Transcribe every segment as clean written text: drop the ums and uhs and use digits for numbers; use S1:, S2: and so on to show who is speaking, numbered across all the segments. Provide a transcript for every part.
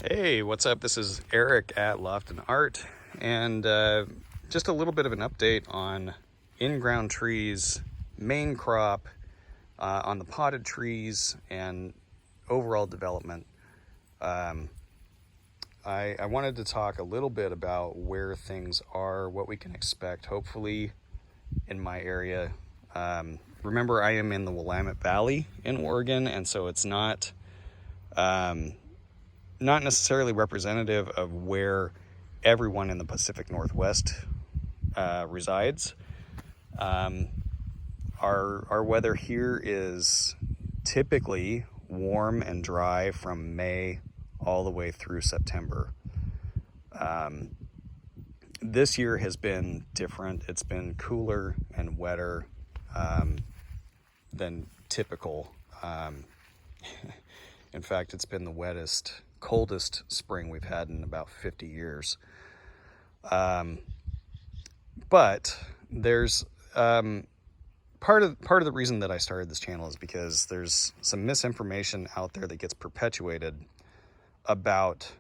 S1: Hey, what's up? This is Eric at Loft and Art, and just a little bit of an update on in-ground trees, main crop, on the potted trees, and overall development. I wanted to talk a little bit about where things are, what we can expect, hopefully, in my area. Remember, I am in the Willamette Valley in Oregon, and so it's not necessarily representative of where everyone in the Pacific Northwest resides. Our weather here is typically warm and dry from May all the way through September. This year has been different. It's been cooler and wetter than typical. In fact, it's been the wettest, coldest spring we've had in about 50 years. But there's part of the reason that I started this channel is because there's some misinformation out there that gets perpetuated about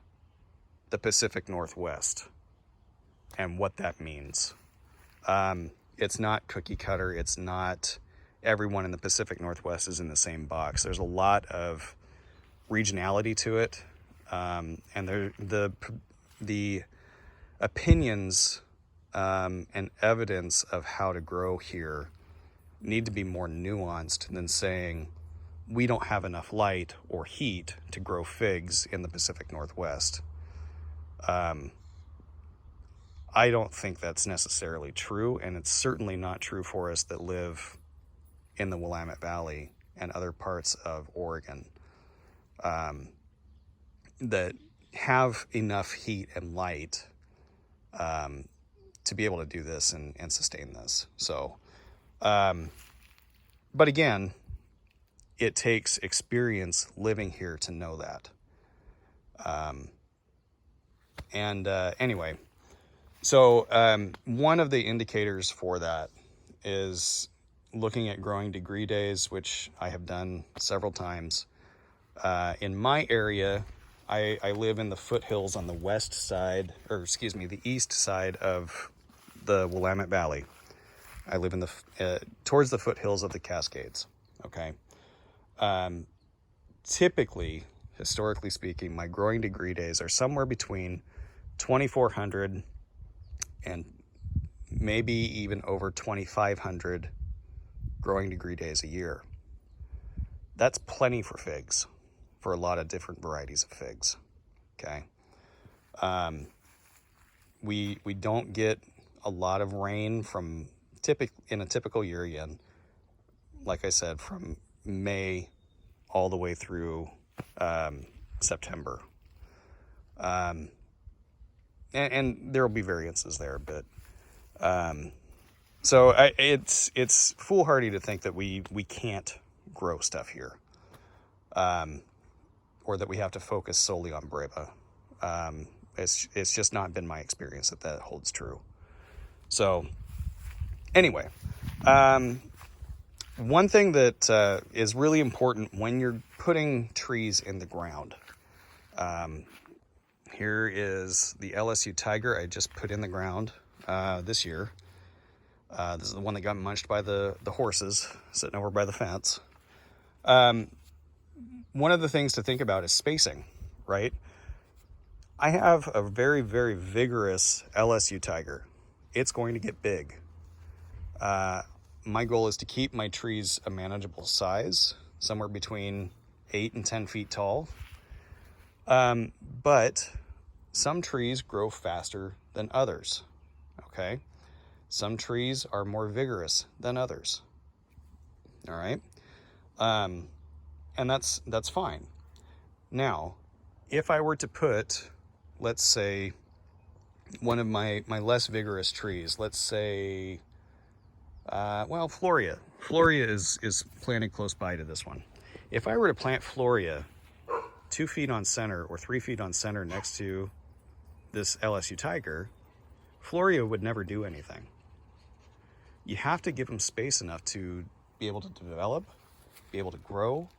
S1: the Pacific Northwest and what that means. It's not cookie cutter. It's not everyone in the Pacific Northwest is in the same box. There's a lot of regionality to it, and the opinions and evidence of how to grow here need to be more nuanced than saying we don't have enough light or heat to grow figs in the Pacific Northwest. I don't think that's necessarily true, and it's certainly not true for us that live in the Willamette Valley and other parts of Oregon that have enough heat and light to be able to do this and sustain this. So, but again, it takes experience living here to know that. Anyway, so one of the indicators for that is looking at growing degree days, which I have done several times. In my area, I live in the foothills on the west side, or excuse me, the east side of the Willamette Valley. I live in towards the foothills of the Cascades. Okay. Typically, historically speaking, my growing degree days are somewhere between 2,400 and maybe even over 2,500 growing degree days a year. That's plenty for figs, for a lot of different varieties of figs. Okay. We don't get a lot of rain in a typical year again, like I said, from May all the way through September. And there will be variances there, but so it's foolhardy to think that we can't grow stuff here, or that we have to focus solely on Breva. It's just not been my experience that holds true. So anyway, one thing that is really important when you're putting trees in the ground, here is the LSU Tiger I just put in the ground this year. This is the one that got munched by the horses sitting over by the fence. One of the things to think about is spacing, right? I have a very, very vigorous LSU Tiger. It's going to get big. My goal is to keep my trees a manageable size, somewhere between 8 and 10 feet tall. But some trees grow faster than others, okay? Some trees are more vigorous than others, all right? And that's fine. Now, if I were to put, let's say, one of my less vigorous trees, let's say, Floria. Floria is planted close by to this one. If I were to plant Floria 2 feet on center or 3 feet on center next to this LSU Tiger, Floria would never do anything. You have to give them space enough to be able to develop, be able to grow,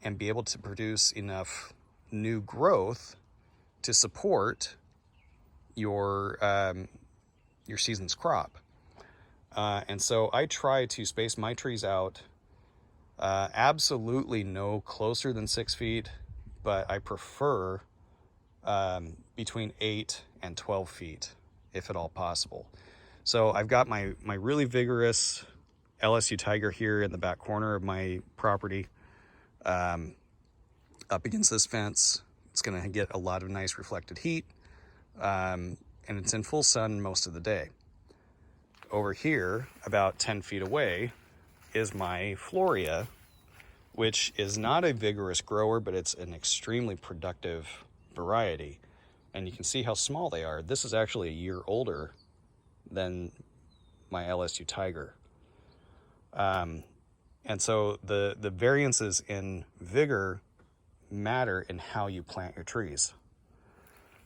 S1: and be able to produce enough new growth to support your season's crop. And so I try to space my trees out absolutely no closer than 6 feet, but I prefer between 8 and 12 feet, if at all possible. So I've got my really vigorous LSU Tiger here in the back corner of my property, up against this fence. It's going to get a lot of nice reflected heat, and it's in full sun most of the day. Over here, about 10 feet away, is my Floria, which is not a vigorous grower, but it's an extremely productive variety. And you can see how small they are. This is actually a year older than my LSU Tiger. And so the variances in vigor matter in how you plant your trees.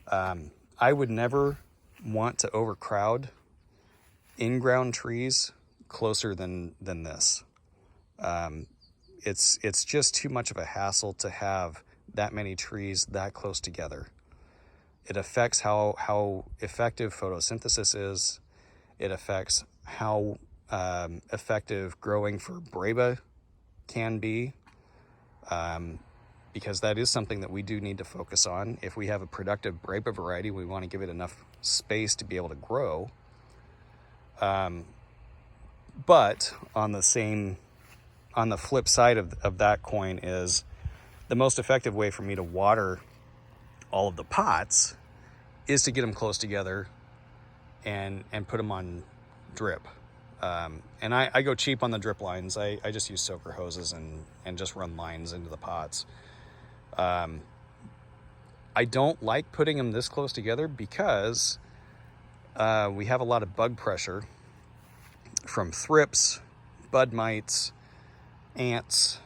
S1: I would never want to overcrowd in-ground trees closer than this. It's just too much of a hassle to have that many trees that close together. It affects how effective photosynthesis is. It affects how effective growing for Breba can be, because that is something that we do need to focus on. If we have a productive Breba variety, we want to give it enough space to be able to grow. But on the flip side of that coin is the most effective way for me to water all of the pots is to get them close together and put them on drip. And I go cheap on the drip lines. I just use soaker hoses and just run lines into the pots. I don't like putting them this close together because we have a lot of bug pressure from thrips, bud mites, ants,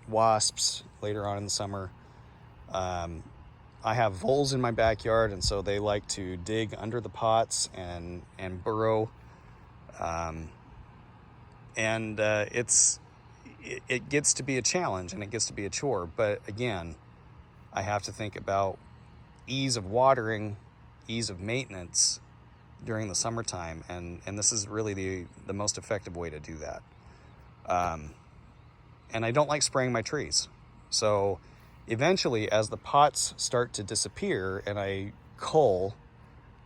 S1: wasps later on in the summer. I have voles in my backyard, and so they like to dig under the pots and burrow. It gets to be a challenge and it gets to be a chore. But again, I have to think about ease of watering, ease of maintenance during the summertime, and this is really the most effective way to do that. And I don't like spraying my trees. So eventually, as the pots start to disappear and I cull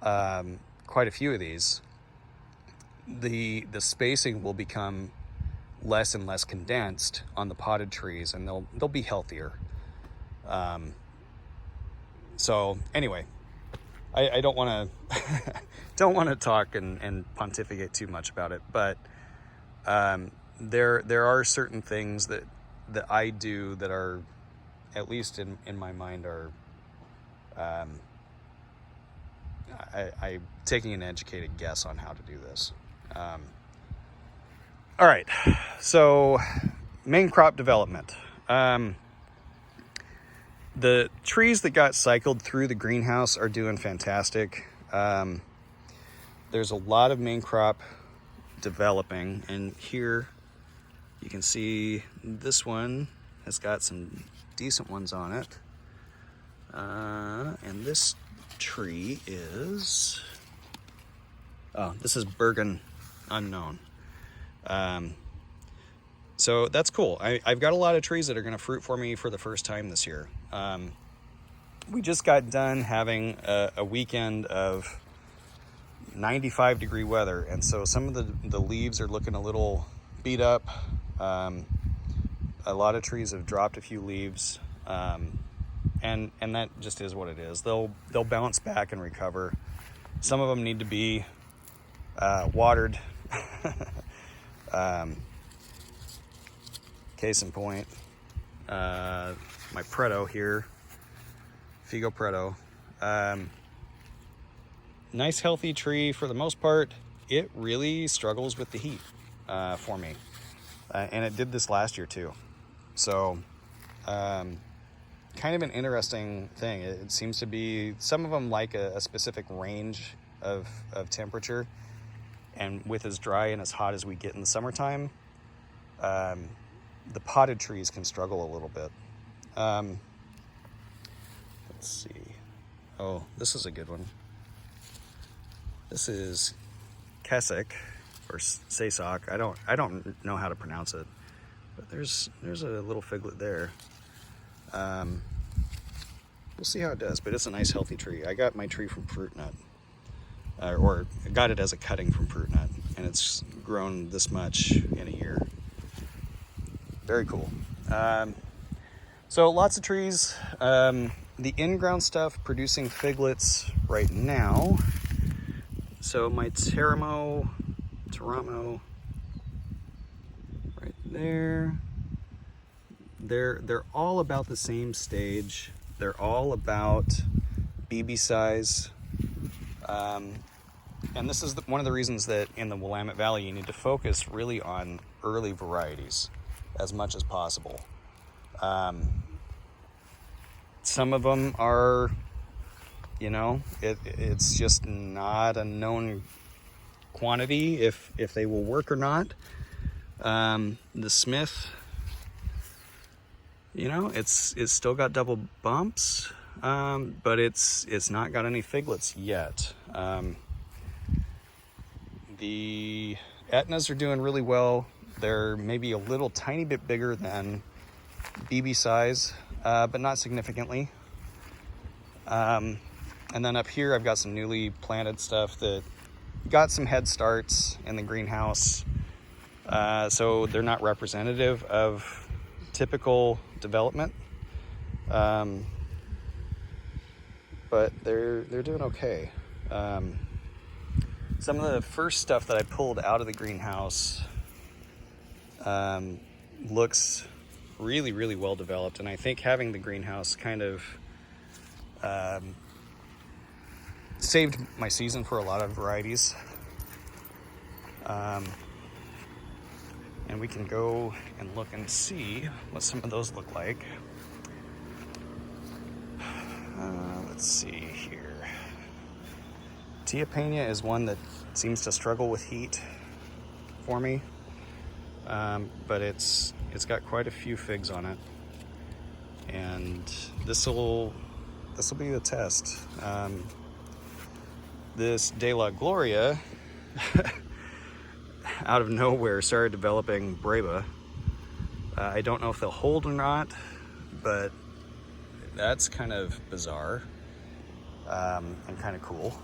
S1: quite a few of these, the spacing will become less and less condensed on the potted trees, and they'll be healthier. So anyway, I don't want to talk and pontificate too much about it, but there are certain things that I do that are, at least in my mind, are I'm taking an educated guess on how to do this. All right, so main crop development. The trees that got cycled through the greenhouse are doing fantastic. There's a lot of main crop developing, and here you can see this one has got some decent ones on it. And this tree is, this is Bergen Unknown. So that's cool. I've got a lot of trees that are going to fruit for me for the first time this year. We just got done having a weekend of 95-degree weather, and so some of the leaves are looking a little beat up. A lot of trees have dropped a few leaves, and that just is what it is. They'll bounce back and recover. Some of them need to be watered. Case in point, my Preto here, Figo Preto. Nice healthy tree for the most part. It really struggles with the heat for me, and it did this last year too. So kind of an interesting thing. It seems to be, some of them like a specific range of temperature, and with as dry and as hot as we get in the summertime, the potted trees can struggle a little bit. Let's see. Oh, this is a good one. This is Keswick or Saysock. I don't know how to pronounce it, but there's a little figlet there. We'll see how it does, but it's a nice healthy tree. I got my tree from Fruit Nut, or got it as a cutting from Fruit Nut, and it's grown this much in a year. Very cool. So lots of trees. The in-ground stuff producing figlets right now. So my Teramo, right there. They're all about the same stage. They're all about BB size. And this is one of the reasons that in the Willamette Valley you need to focus really on early varieties as much as possible. Some of them are, you know, it's just not a known quantity if they will work or not. The Smith, you know, it's still got double bumps, but it's not got any figlets yet. The Etnas are doing really well. They're maybe a little tiny bit bigger than BB size, but not significantly. And then up here I've got some newly planted stuff that got some head starts in the greenhouse. So they're not representative of typical development. But they're doing okay. Some of the first stuff that I pulled out of the greenhouse looks really, really well developed, and I think having the greenhouse kind of saved my season for a lot of varieties. And we can go and look and see what some of those look like. Let's see here. Tia Pena is one that seems to struggle with heat for me, but it's got quite a few figs on it, and this will be the test. This De La Gloria out of nowhere started developing Breba. I don't know if they'll hold or not, but that's kind of bizarre and kind of cool.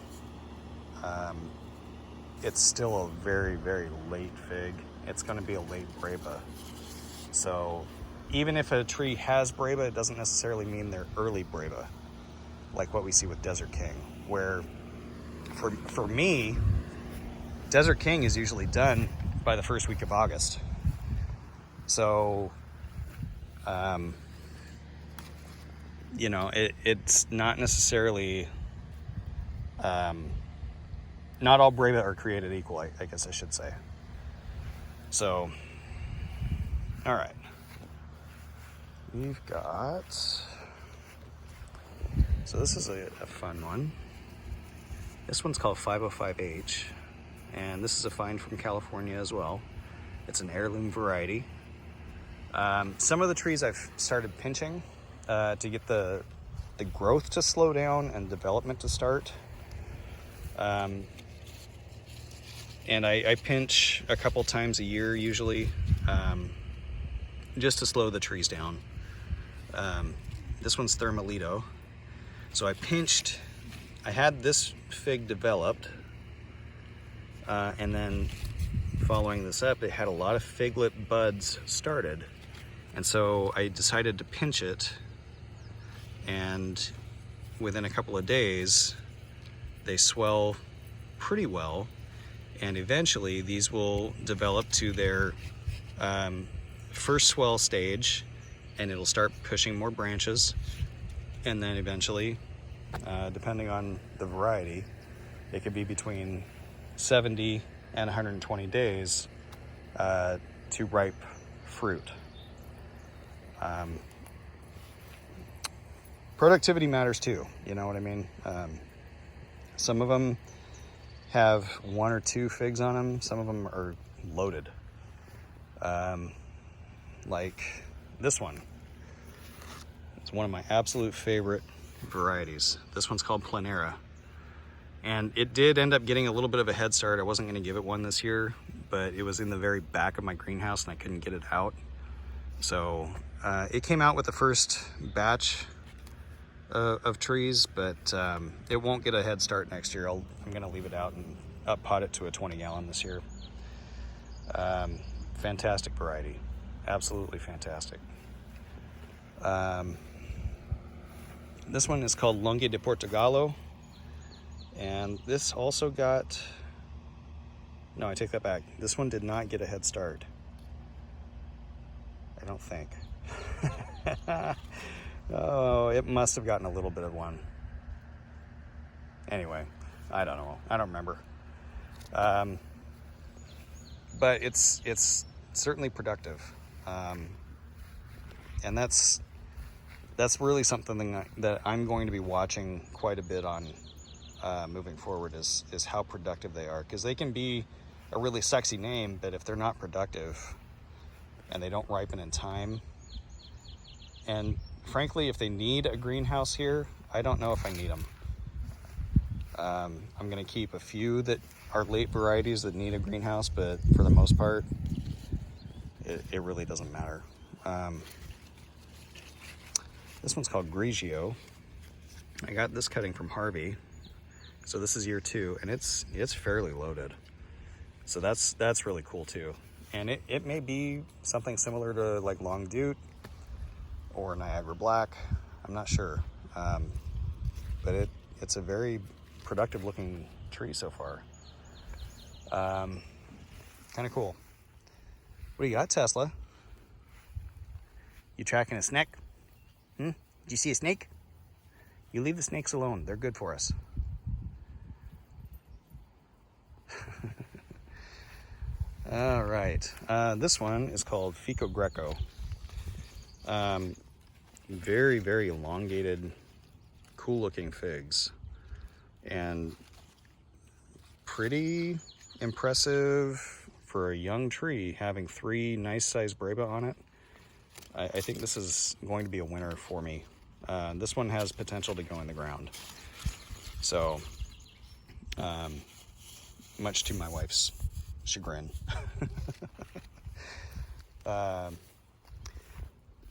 S1: It's still a very, very late fig. It's going to be a late Breba. So even if a tree has Breba, it doesn't necessarily mean they're early Breba, like what we see with Desert King, where for me, Desert King is usually done by the first week of August. So, you know, it's not necessarily, not all Breba are created equal, I guess I should say. So, all right. We've got, so this is a fun one. This one's called 505H, and this is a find from California as well. It's an heirloom variety. Some of the trees I've started pinching to get the growth to slow down and development to start. And I pinch a couple times a year usually, just to slow the trees down. This one's Thermalito. So I had this fig developed, and then following this up, it had a lot of figlet buds started. And so I decided to pinch it, and within a couple of days, they swell pretty well. And eventually these will develop to their first swell stage, and it'll start pushing more branches. And then eventually, depending on the variety, it could be between 70 and 120 days to ripe fruit. Productivity matters too, you know what I mean? Some of them have 1 or 2 figs on them. Some of them are loaded. Like this one. It's one of my absolute favorite varieties. This one's called Plenara. And it did end up getting a little bit of a head start. I wasn't going to give it one this year, but it was in the very back of my greenhouse and I couldn't get it out. So it came out with the first batch of trees, but it won't get a head start next year. I'm going to leave it out and up pot it to a 20-gallon this year. Fantastic variety. Absolutely fantastic. This one is called Longue de Portugallo. And this also got, no, I take that back. This one did not get a head start. I don't think. Oh, it must have gotten a little bit of one. Anyway, I don't know. I don't remember. But it's certainly productive. And that's really something that I'm going to be watching quite a bit on moving forward is how productive they are, because they can be a really sexy name, but if they're not productive and they don't ripen in time, and frankly, if they need a greenhouse here, I don't know if I need them. I'm going to keep a few that are late varieties that need a greenhouse, but for the most part, it really doesn't matter. This one's called Grigio. I got this cutting from Harvey. So this is year 2, and it's fairly loaded. So that's really cool too. And it may be something similar to like Long Dute or Niagara Black. I'm not sure. But it's a very productive looking tree so far. Kind of cool. What do you got, Tesla? You tracking a snake? Did you see a snake? You leave the snakes alone. They're good for us. All right, this one is called Fico Greco. Very, very elongated, cool looking figs, and pretty impressive for a young tree, having 3 nice sized breba on it. I think this is going to be a winner for me. This one has potential to go in the ground. So, much to my wife's chagrin.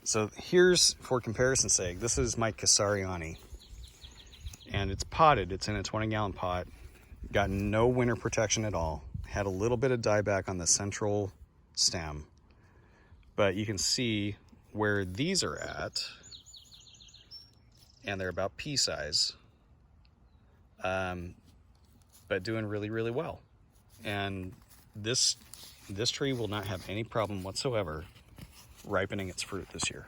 S1: So here's, for comparison's sake, this is my Kissariani. And it's potted. It's in a 20-gallon pot. Got no winter protection at all. Had a little bit of dieback on the central stem. But you can see where these are at. And they're about pea size. But doing really, really well. And this tree will not have any problem whatsoever ripening its fruit this year.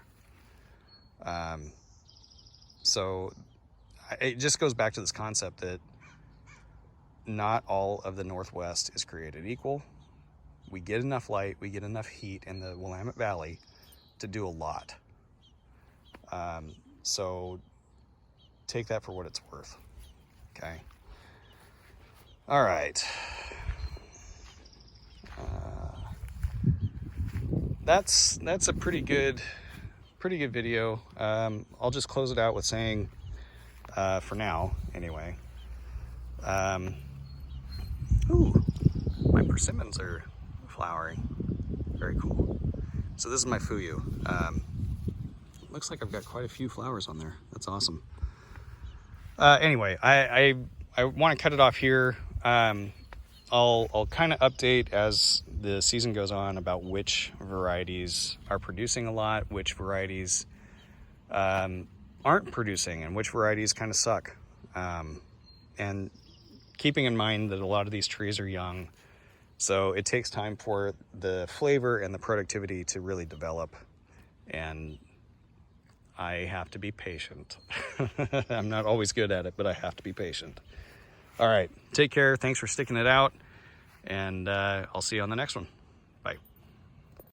S1: So it just goes back to this concept that not all of the Northwest is created equal. We get enough light, we get enough heat in the Willamette Valley to do a lot. So take that for what it's worth. Okay. All right. That's a pretty good video. I'll just close it out with saying, for now anyway, ooh, my persimmons are flowering. Very cool. So this is my fuyu. Looks like I've got quite a few flowers on there. That's awesome. Anyway, I want to cut it off here. I'll kind of update as the season goes on about which varieties are producing a lot, which varieties aren't producing, and which varieties kind of suck. And keeping in mind that a lot of these trees are young, so it takes time for the flavor and the productivity to really develop, and I have to be patient. I'm not always good at it, but I have to be patient. All right, take care. Thanks for sticking it out, and I'll see you on the next one.